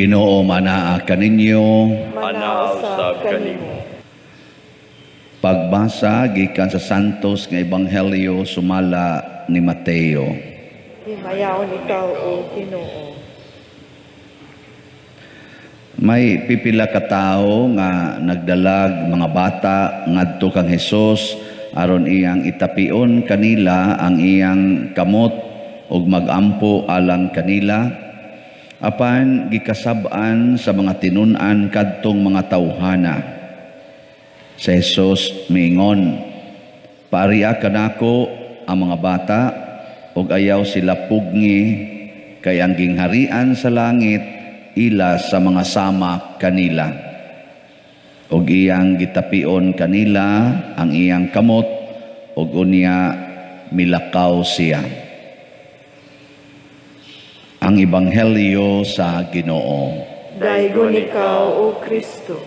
Ginoo manaa kaninyo. Manausab kanimo. Pagbasa gikan sa Santos nga Ebanghelyo sumala ni Mateo. Himayaon ikaw o Ginoo. May pipila ka tawo nga nagdalag mga bata ngadto kang Hesus aron iyang itapion kanila ang iyang kamot ug magampo alang kanila. Apan gikasab-an sa mga tinun-an kadtong mga tawhana. Si Jesus miingon, "Paariya kanako ang mga bata ug ayaw sila pugni kay ang gingharian sa langit ila sa mga sama kanila." Ug iyang gitapion kanila ang iyang kamot ug unya milakaw siya. Ang Ebanghelyo sa Ginoo. Daigon ikaw o Kristo.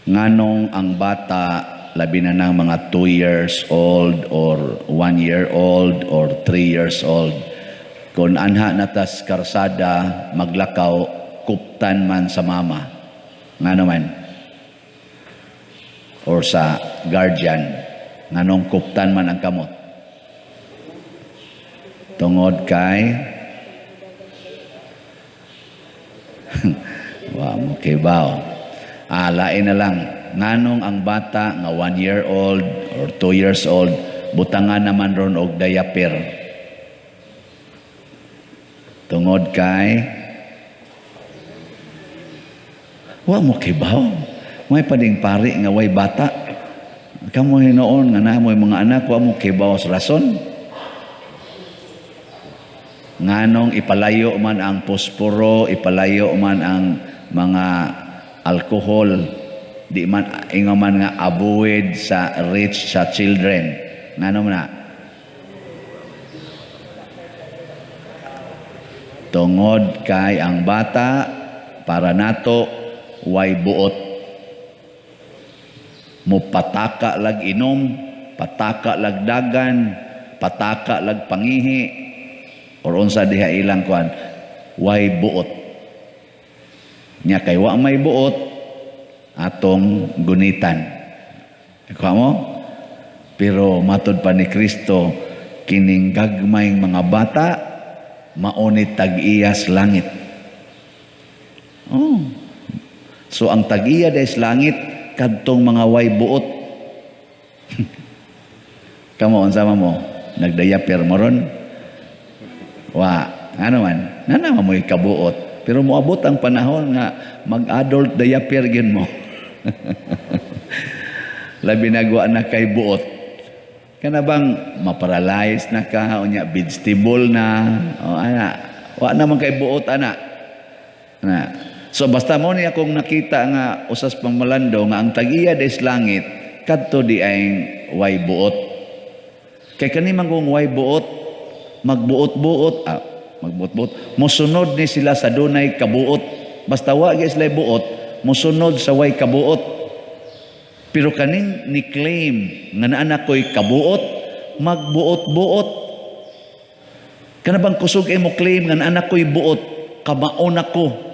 Nganong ang bata labi na ng mga 2 years old or 1 year old or 3 years old, kung anha natas karsada maglakaw, kuptan man sa mama, nga naman, or sa guardian, nganong kuptan man ang kamot? Tungod kay wa mo kibaw. Lain na lang, nganong ang bata nga 1 year old or 2 years old butangan naman ron og diaper? Tungod kay wa mo kibaw. May pading pari nga way bata. Kamo hinoon nga namoy mga anak, wa mo kibaw sa rason. Nganong ipalayo man ang posporo, ipalayo man ang mga alcohol, di man ingon man nga avoid sa rich sa children. Ngano man na? Tungod kay ang bata para nato way buot. Mo pataka lag inom, pataka lag dagan, pataka lag pangihi, or unsa diha ilang kuan, way buot. Nya kay wa may buot atong gunitan. Ikaw mo? Pero matud pa ni Kristo, kining gagmayng mga bata maunit tag-iyas langit. Oh. So ang tag-iya des langit kadtong mga way buot. Kamo unsa mo? Nagdayaper mo ron? Wa, ano man? Nana mo ikabuot. Pero moabot ang panahon nga mag-adult diaper gyud mo. Labi na gwa na kay buot. Kana bang maparalyze na ka, unya vegetable na, o ana, wa naman kay buot ana. Na. So basta mo ni akong nakita nga usas pang malando nga ang tag-iya des langit kadto di ay way buot. Kay kani man kung way buot, magbuot-buot, mosunod ni sila sa dunay kabuot. Basta wa gyud sila buot, mosunod sa way kabuot. Pero kaning ni claim nga naa ko'y kabuot, magbuot-buot. Kana bang kusog ay mo claim nga naa ko'y buot, kamaon ako,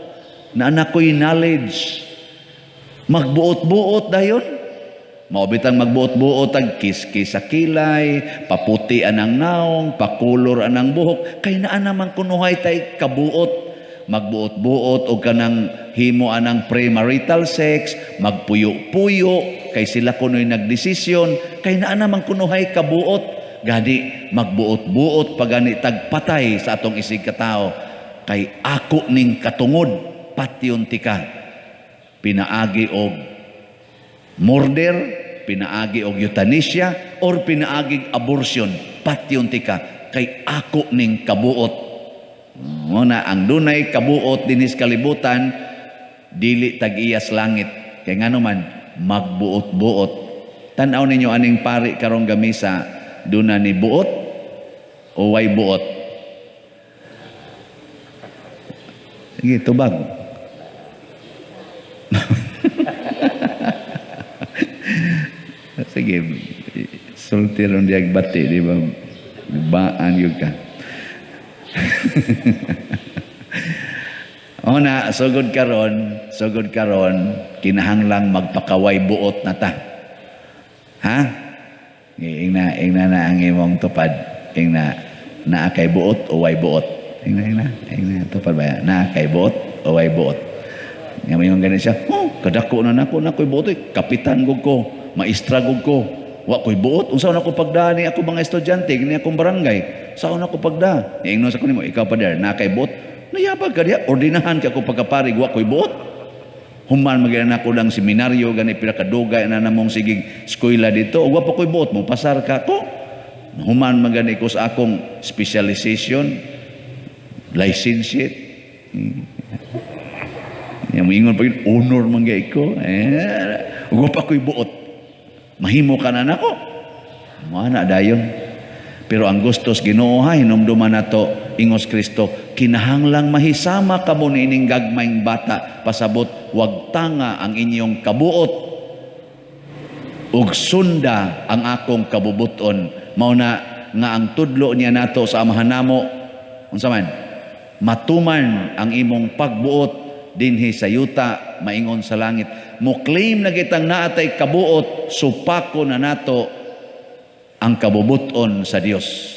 naa ko'y knowledge, magbuot-buot dayon. Maubitang magbuot-buot ag kis-kis sa kilay, paputi anang naong, pakulor anang buhok, kay naa naman kunuhay tay kabuot. Magbuot-buot o kanang himo anang premarital sex, magpuyo-puyo, kay sila kuno'y nagdesisyon, kay naa naman kunuhay kabuot. Gadi, magbuot-buot pagani tagpatay sa atong isig katao, kay ako ning katungod, patyon tika, pinaagi og murder, pinaagi og euthanasia, or pinaagi abortion, patyon tika, kay ako ning kabuot. Muna ang dunay kabuot dinis kalibutan, dili tag-iyas langit. Kay ngano man magbuot-buot. Tan-aw ninyo aning pari karong gamisa, duna ni buot o way buot. Sige, tubag. Sige, sulti ron diag bati, di ba? Baan yun ka. Una, sugod karon, kinahanglang magpakaway buot na ta. Ha? Ingna na ang imong tupad. Ingna na kay buot o way buot. Ingna tupad ba yan? Na kay buot o way buot. Nga may yung ganun siya, kadako na nako'y buot. Kapitan gug ko, maestra gug ko. Wa ko'y buot. Unsa na ko pagdaan ni ako mga estudyante, ni akong barangay. Saan ako pagda? Ingno sa kunimo, ikaw pa der, na kay buot. Nayabag ka diya, ordinahan ka ako pagkaparig, wa ko'y buot. Human magilan ako ng seminaryo, gani pila kadugay na namong sigig eskwela dito. Wa pa ko'y buot mo, pasar ka ko. Human magani ko sa akong specialization, licentiate. Yang moingon pa yun, honor manggay ko. Wa pa ko'y buot. Mahimo ka na nako. Mana dayon. Pero ang gustos Ginoo ha, hinumduman nato ingos Kristo, kinahanglang mahisama kamo niining gagmayng bata pasabot wag tanga ang inyong kabuot ug sunda ang akong kabubuton. Mao na nga ang tudlo niya nato sa amahan namo unsa man matuman ang imong pagbuot dinhi sa yuta maingon sa langit. Mo claim na kitang naatay kabuot, supako na nato ang kabubuton sa Dios.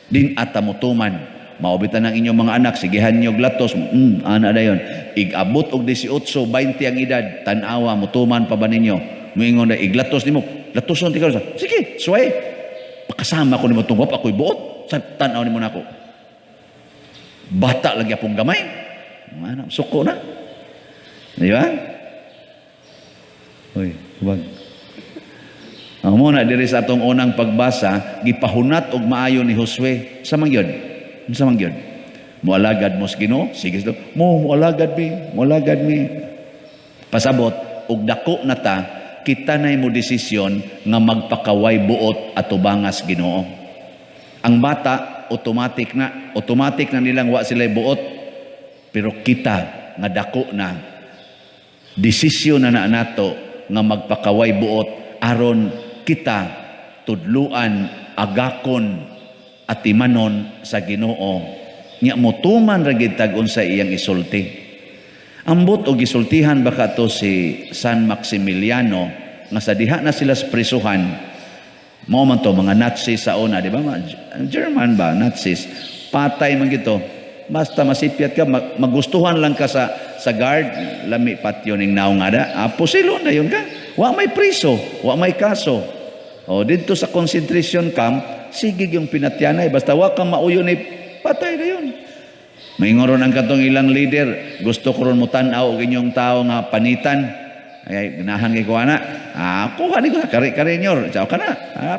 Din atamutuman, maubitan ng inyong mga anak, sigihan niyo glatos, ana dayon. Igabot og 18, 20 ang edad, tanawa, mutuman pa ba ninyo? Moingon na iglatos nimo, latoson ti ka. Sige, suway. Pakasama ko nimo tungop ako'y buot, sa tanaw nimo nako. Bata lagi akong gamay. Ano, suko na. Di ba? Uy, wag. Ang muna diri sa atong unang pagbasa, gipahunat og maayo ni Josue. Sa mangyod? Sa mangyod? Mualagad mo sa Ginoo? Sige ito. Mualagad mi. Pasabot, og dako na ta, kita na mo desisyon nga magpakaway buot at tubangas Ginoo. Ang bata, automatic na nilang wa sila buot, pero kita nga dako na, desisyon na nato nga magpakaway buot aron kita tudluan, agakon at imanon sa Ginoo. Nya mutuman ra gid tag unsa iyang isulti. Ambot og gisultihan baka to si San Maximiliano nga sa diha na sila prisuhan. Mao man to mga Nazis sa una, di ba? German ba, Nazis. Patay man gito. Basta masipyat ka, magustuhan lang ka sa guard, lami patyo ning naong ada. Pusilo na yun ka. Wa may priso, wa may kaso. O dito sa concentration camp, sigig yung pinatyanay. Basta wa kang mauyo ni patay na yun. Maingoron ang katong ilang leader, gusto ko ron mo tanaw og inyong tao nga panitan. Ay ganahan kay ko ana. Ako ani ko kare-kare nyor. Ciao kana.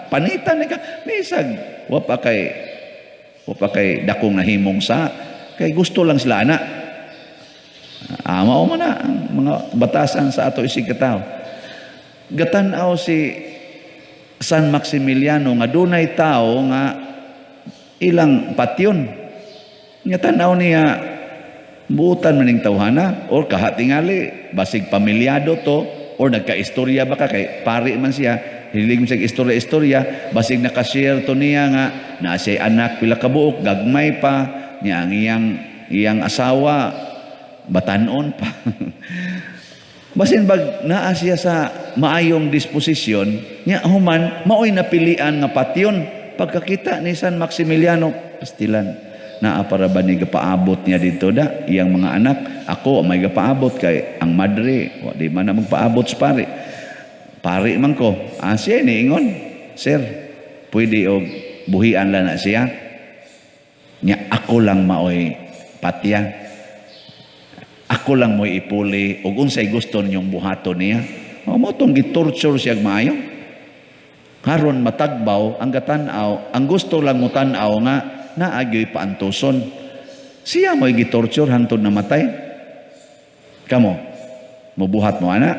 Panitan ni ka. Bisag wa pa kay dakong nahimong sa kay gusto lang sila ana. Mao man na ang mga batasan sa ato isig katao. Gatan-aw si San Maximiliano nga dunay tao nga ilang patyon. Nya tan-aw niya buutan maning tawhana or kahatingali basig pamilyado to or nagkaistorya baka kay pari man siya hilig sa istorya basig naka-share to niya nga na siya anak pila ka buok gagmay pa niya ang iyang asawa batanon pa basin bag naa siya sa maayong disposisyon niya human maoy napilian nga patyon pagkakita ni San Maximiliano pastilan naa para ba ni gapaabot niya dito da iyang mga anak ako may gapaabot kay ang madre wa di man na magpaabot sa pari man ko siya niingon sir pwede og buhian lang na siya nya ako lang maoy patya ako lang mo'y ipuli ug unsay gusto ninyong buhaton niya mo tong gitorture siya maayo karon matagbaw ang gatan-aw ang gusto lang mo tan-aw nga naagyoy paantuson. Siya mo'y gitorture hangtod namatay. Kamo, mubuhat mo ana.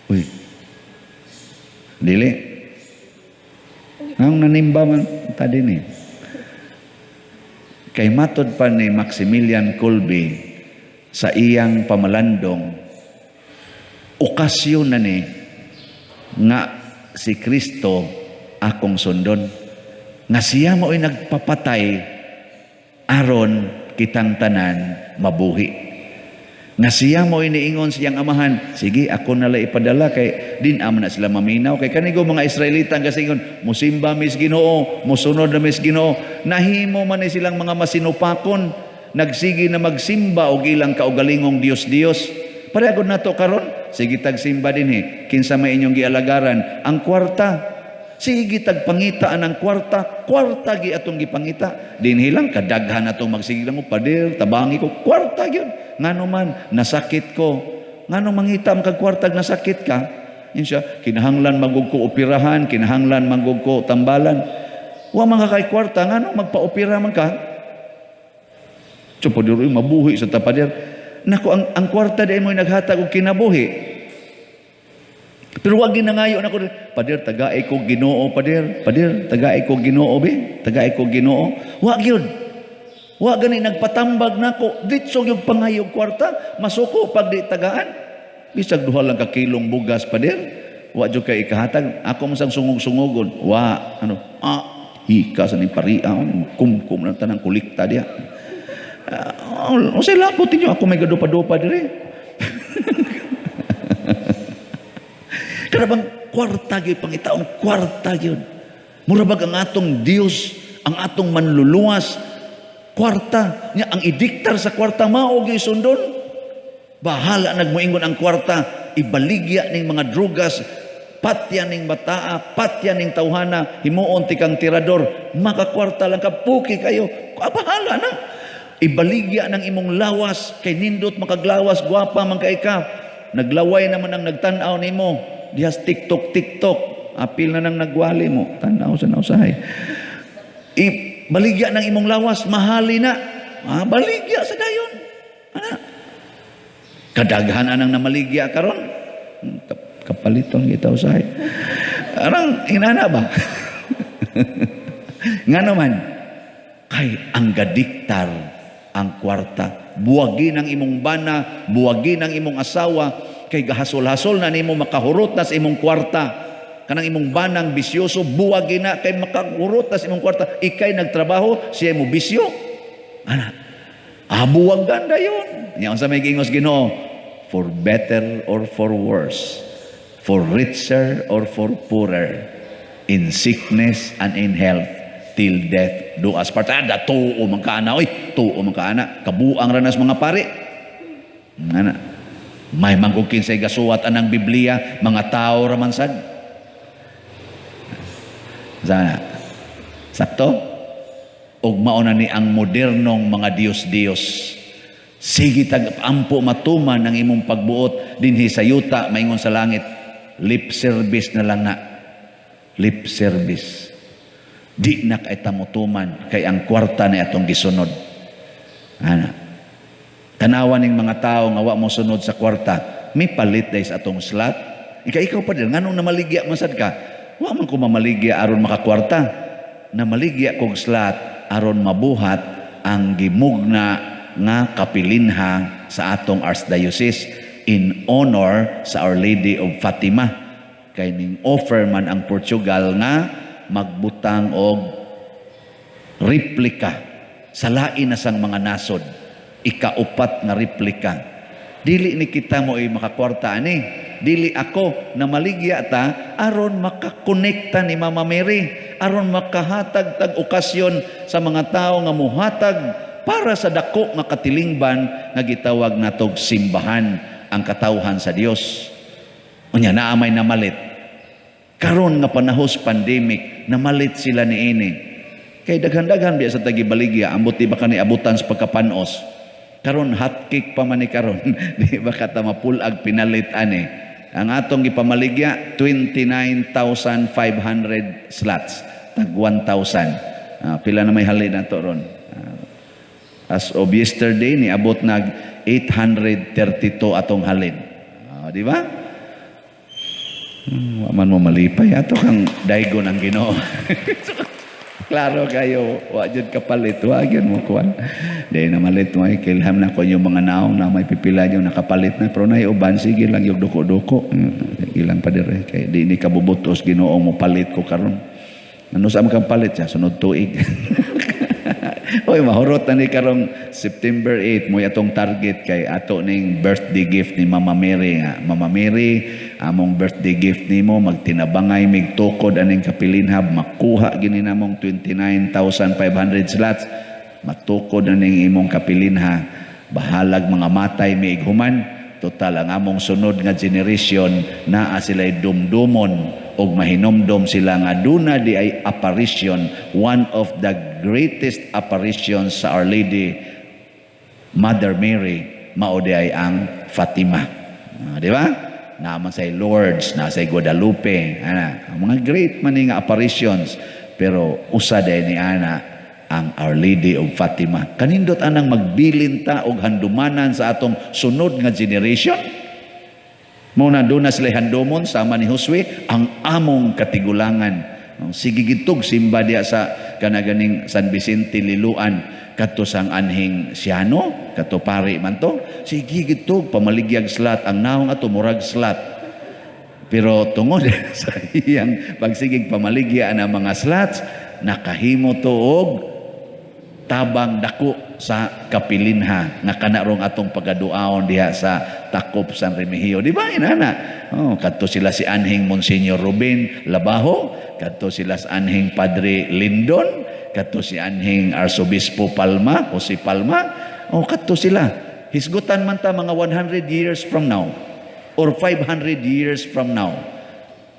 Uy. Dili. Ang nanimba man tadi ni. Kay matod pa ni Maximilian Kolbe sa iyang pamalandong okasyon na ni nga si Kristo akong sundon. Nga siya mo'y nagpapatay aron kitang tanan mabuhi. Nga siya mo'y niingon siyang amahan, sige, ako nala ipadala kay din aman na sila maminaw. Kay kanigo mga Israelita kasi ingon, musimba mis Ginoo, musunod na mis Ginoo. Nahimo man ni silang mga masinupakon, nagsigi na magsimba og ilang kaugalingong Dios-Dios. Pareagod nato karon, sige tagsimba dinhi, kinsa may inyong gialagaran ang kwarta. Sige tagpangitaan ang kwarta gi atong gipangita. Dinhi lang kadaghan atong magsige lang pader, tabangi ko kwarta gyud. Ngano man nasakit ko. Ngano mangita ang kag kwarta nasakit ka? Insya, kinahanglan magug ko operahan, kinahanglan magug ko tambalan. Wa man ka kay kwarta ngano magpa-opera man ka? Pader mabuhi sa tapader. Nako ang kwarta di mo naghatag og kinabuhi. Pero wag ginangayo na ko, pader, tagaay ko Ginoo, pader, tagaay ko Ginoo, be, tagaay ko Ginoo. Wag yun. Wag gani nagpatambag na ko, ditso yung pangayog kwarta, masuko pag di tagaan. Bisag duha lang ka kilong bugas, pader. Wag yung kay ikahatag, ako masang sungog-sungogon. Hika sa ning paria, kumkum ng tanang kulikta diya. O say lapot ninyo, ako may gadupa-dupa dire. Karabang kwarta gyud pangitaon, kwarta gyud. Murabag ang atong Dios, ang atong manluluwas, kwarta nya ang idiktar sa kwarta mao gyud sundon. Bahala nagmoingon ang kwarta, ibaligya ning mga drugas, patya ning bataa, patya ning tawhana, himuon ti kang tirador, makakwarta lang ka, puki kayo. Bahala na. Ibaligya ng imong lawas, kay nindot makaglawas, gwapa man kay ka. Naglaway naman ang nagtan-aw nimo. Dihas TikTok, apil na nang nagwali mo, tanaw sa nausahay. Baligya ng imong lawas, mahali na. Baligya sa dayon. Kadaghan anang namaligya karon. Kapaliton kita usahay. Arang inana ba? Nga naman, kay ang gadiktar ang kwarta. Buwagi ng imong bana, buwagi ng imong asawa, kay gahasol-hasol na nimo makahurot na sa imong kwarta. Kanang imong banang bisyoso, buwagi na kay makahurot na sa imong kwarta. Ikay nagtrabaho, siya mo bisyo. Buwag ganda yun. Yan sa may gingos Ginoo, for better or for worse, for richer or for poorer, in sickness and in health, till death do us part. Tuo man kaana, tuo man kaana. Kabuang ranas mga pare. May manggugkin sa igasuwat anang Biblia, mga tao raman sad. Sana. Sakto? Og mauna ni ang modernong mga Dios-Dios. Sige tag-ampo matuman ang imong pagbuot dinhi sa yuta, maingon sa langit. Lip service na lang na. Lip service. Di na kay tamutuman kay ang kwarta na atong gisunod. Tanawan ng mga tao nga wa mo sunod sa kwarta, may palit dahil sa atong slot. Ikaw pa din, nganong namaligya masad ka? Wa man ko mamaligya aron makakwarta. Namaligya kog slot aron mabuhat ang gimugna nga kapilinha sa atong archdiocese in honor sa Our Lady of Fatima. Kay ning offer man ang Portugal nga magbutang og replika sa lain na sang mga nasod. Ikaupat nga replika. Dili ni kita mo ay makakwarta ani. Dili ako na maligya ta aron makakonekta ni Mama Mary, aron makahatag tag okasyon sa mga tao nga muhatag para sa dako nga katilingban nga gitawag natog simbahan, ang katawhan sa Dios. Unya naamay namalit. Karon nga panahos pandemic, namalit sila niini. Kay daghan-daghan biya sa tagibaligya, ambot di ba kani abutan sa pagkapanos. Karon hotcake pa man ni karon. Di ba kata mapulag pinalit ani. Ang atong gipamaligya 29,500 slots. Tag 1,000. Pila na may halin nato ron. As of yesterday ni abot nag 832 atong halin. Di ba? Man mo malipay ato kang daygon ang Ginoo. Klaro kayo, wa jud kapalit, wa gyud mo kuan. Dahil na malit mo ay kilham na ko yung mga naong na may pipila yung nakapalit na. Pero na uban, sige lang yung duko-duko. Ilang pa dire. Kaya di ni kabubutos, Ginoo mo palit ko karon. Ano sa kang palit siya? Sunod tuig. Oy, mahurot na ni karong September 8 mo atong target kay ato ning birthday gift ni Mama Mary nga. Mama Mary, among birthday gift nimo magtinabangay mig tukod aning kapilinhab, makuha gini namong 29,500 slots. Matukod aning imong kapilinha. Bahalag mga matay miig human. Total ang among sunod nga generation naa sila'y dumdumon og mahinomdom sila nga duna di ay apparition, one of the greatest apparitions sa Our Lady Mother Mary, mao di ay ang Fatima. Di ba? Naman say Lourdes, na say Guadalupe, ana, mga great man nga apparitions, pero usa day ni ana ang Our Lady of Fatima. Kanindot anang magbilin ta og handumanan sa atong sunod nga generation. Muna doon na sila handumon sama ni Josue ang among katigulangan. Sige gitog simba diya sa kanaganing San Vicente Liluan kadto sang anhing Siano, kadto pari man to. Sige gitog pamaligyag slat ang naong ato murag slat. Pero tungod sa iyang pagsigig pamaligya ang mga slats, nakahimo to og tabang dako sa kapilinha nga kanarong atong pagaduaon diha sa Takop San Remigio. Di ba inana? Oh, kadto sila si anhing Monsignor Ruben Labajo, kadto sila si anhing Padre Lindon, kadto si anhing Arsobispo Palma o si Palma. Oh, kadto sila. Hisgutan man ta mga 100 years from now or 500 years from now.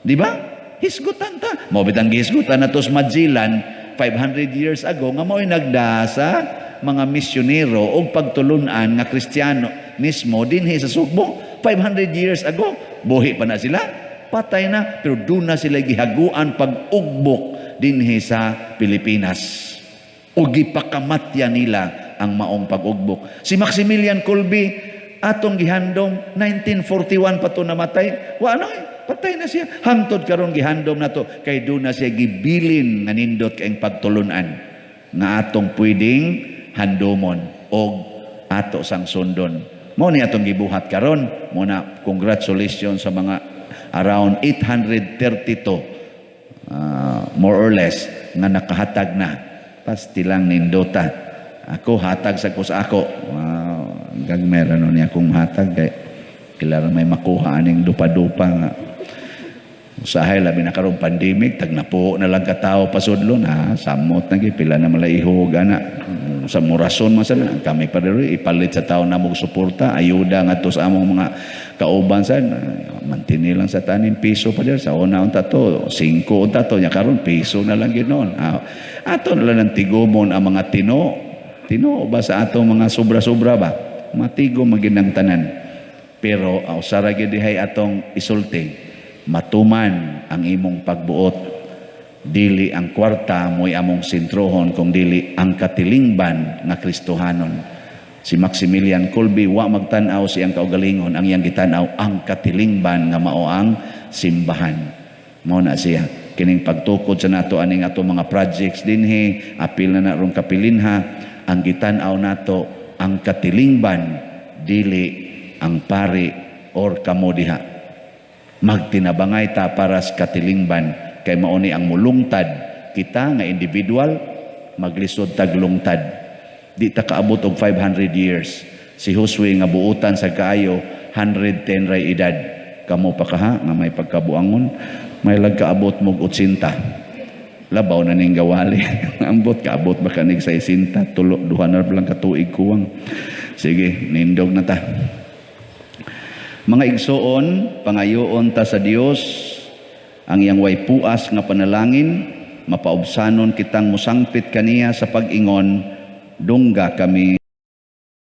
Di ba? Hisgutan ta. Mo bitang gihisgutan natos Magellan 500 years ago nga mao'y nagdasa mga misyonero o pagtulunan nga Kristyanismo dinhi sa Sugbo 500 years ago. Buhi pa na sila, patay na, pero doon na sila gihaguan pag-ugbok dinhi sa Pilipinas. O gipakamatya nila ang maong pag-ugbok. Si Maximilian Kolbe atong gihandom 1941 pa to namatay. Wa ano patay na siya. Hangtod karon gihandom na to kay doon na siya gibilin nga nindot kayong pagtulunan nga atong pwedeng handomon og ato sang sundon. Mo ni atong gibuhat karon. Muna congratulations sa mga around 832 more or less nga nakahatag na. Pastilang nindota. Ako hatag sa ako. Gagmer ano niya kung hatag kay kailangan may makuha aning dupa-dupa nga. Usahay labi na karong pandemic tagnapo na lang katao pasudlon samot na pila na malaihog ana sa murason man sana kami pa diri ipalit sa tao na mog suporta ayuda ngadto sa among mga kauban sad mantini lang sa tanim piso pa diri sa una unta to 5 unta to nya karon piso na lang ginon ato na lang tigomon ang mga tino ba sa atong mga sobra-sobra ba matigo maginang tanan pero usara gyud dihay atong isulti matuman ang imong pagbuot dili ang kwarta mo'y among sentrohon kung dili ang katilingban nga Kristohanon. Si Maximilian Kolbe wa magtan-aw siyang kaugalingon ang iyang gitan-aw ang katilingban nga mao ang simbahan. Mao na siya kining pagtukod sa nato aning ato mga projects dinhi apil na rong kapilinha ang gitan-aw nato ang katilingban dili ang pari or kamo diha. Magtinabangay ta para sa katilingban kay mauni ang mulungtad kita nga individual maglisod tag lungtad di ta kaabot og 500 years si Josue nga buutan sa kaayo 110 ray edad kamo pa kaha nga may pagkabuangon may lagkaabot mog 80 labaw na ning gawali ambot kaabot ba kanig 60 tulo duha na lang ka tuig kuwang sige nindog na ta. Mga igsoon, pangayoon ta sa Dios ang iyang way puas nga panalangin, mapaubsanon kitang musangpit kaniya sa pag-ingon, dungga kami